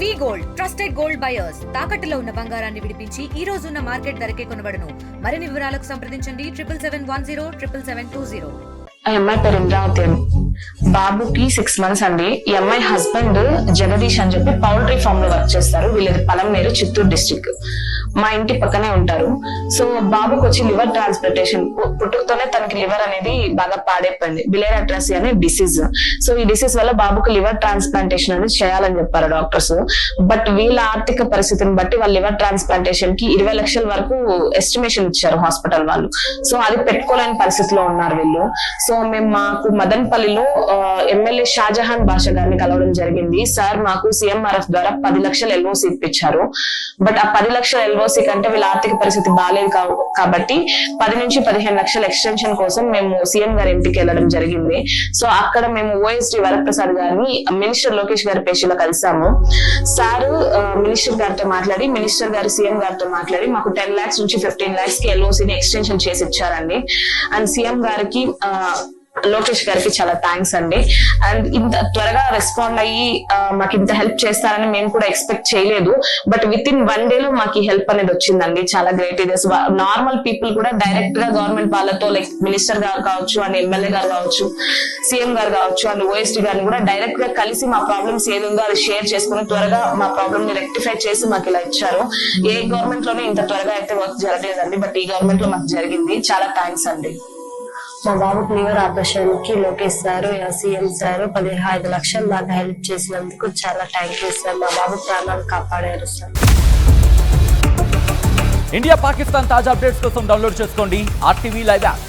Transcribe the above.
వి gold trusted gold buyers తాకట్టులో ఉన్న బంగారాన్ని విడిపించి ఈ రోజు ఉన్న మార్కెట్ ధరకే కొనబడును. మరిన్ని వివరాలకు సంప్రదించండి 77710720. ఆ అమ్మాయి పేరు ఇంద్రావతి. బాబుకి 6 months అండి. ఈ అమ్మాయి హస్బెండ్ జగదీష్ అని చెప్పి పౌల్ట్రీ ఫామ్ లో వర్క్ చేస్తారు. వీళ్ళది పలంనేరు, చిత్తూరు డిస్ట్రిక్ట్. మా ఇంటి పక్కనే ఉంటారు. సో బాబుకి వచ్చి లివర్ ట్రాన్స్ప్లాంటేషన్, పుట్టుకతోనే తనకి లివర్ అనేది బాగా పాడైపోయింది, బిలేర్ అట్రసీ అనే డిసీజ్. సో ఈ డిసీజ్ వల్ల బాబుకి లివర్ ట్రాన్స్ప్లాంటేషన్ అనేది చేయాలని చెప్పారు డాక్టర్స్. బట్ వీళ్ళ ఆర్థిక పరిస్థితిని బట్టి వాళ్ళ లివర్ ట్రాన్స్ప్లాంటేషన్ కి 20 లక్షల వరకు ఎస్టిమేషన్ ఇచ్చారు హాస్పిటల్ వాళ్ళు. సో అది పెట్టుకోలేని పరిస్థితిలో ఉన్నారు వీళ్ళు. సో మేము మాకు మదన్పల్లిలో ఎమ్మెల్యే షాజహాన్ బాషా గారిని కలవడం జరిగింది. సార్ మాకు CMRF ద్వారా 10 లక్షల LOC ఇప్పించారు. బట్ ఆ 10 లక్షల LOC కంటే వీళ్ళ ఆర్థిక పరిస్థితి బాగాలేదు కాబట్టి 10 నుంచి 15 లక్షల ఎక్స్టెన్షన్ కోసం మేము సీఎం గారి ఇంటికి వెళ్ళడం జరిగింది. సో అక్కడ మేము OSD వరప్రసాద్ గారిని మినిస్టర్ లోకేష్ గారి పేషీలో కలిసాము. సార్ మినిస్టర్ గారితో మాట్లాడి, మినిస్టర్ గారు CM గారితో మాట్లాడి మాకు 10 lakhs నుంచి 15 lakhs కి LOC ని ఎక్స్టెన్షన్ చేసి ఇచ్చారండి. అండ్ CM గారికి లోకేష్ గారికి చాలా థ్యాంక్స్ అండి. అండ్ ఇంత త్వరగా రెస్పాండ్ అయ్యి మాకు ఇంత హెల్ప్ చేస్తారని మేము కూడా ఎక్స్పెక్ట్ చేయలేదు. బట్ విత్ ఇన్ 1 day లో మాకు ఈ హెల్ప్ అనేది వచ్చిందండి. చాలా గ్రేట్. ఇది నార్మల్ పీపుల్ కూడా డైరెక్ట్ గా గవర్నమెంట్ వాళ్ళతో, లైక్ మినిస్టర్ గారు కావచ్చు, అండ్ ఎమ్మెల్యే గారు కావచ్చు, CM గారు కావచ్చు, అండ్ OSD గారిని కూడా డైరెక్ట్ గా కలిసి మా ప్రాబ్లమ్స్ ఏది ఉందో అది షేర్ చేసుకుని త్వరగా మా ప్రాబ్లమ్ ని రెక్టిఫై చేసి మాకు ఇలా ఇచ్చారు. ఏ గవర్నమెంట్ లోనే ఇంత త్వరగా అయితే వర్క్ జరగలేదండి. బట్ ఈ గవర్నమెంట్ లో మాకు జరిగింది. చాలా థ్యాంక్స్ అండి. మా బాబుకి లివర్ ఆపరేషన్ కి లోకేష్ సార్, CM సార్ 15 లక్షలు దాకా హెల్ప్ చేసినందుకు చాలా థ్యాంక్ యూ సార్. మా బాబు ప్రాణాలు కాపాడారు సార్. ఇండియా పాకిస్తాన్ తాజా అప్డేట్స్ కోసం డౌన్లోడ్ చేసుకోండి RTV లైవ్ యాప్.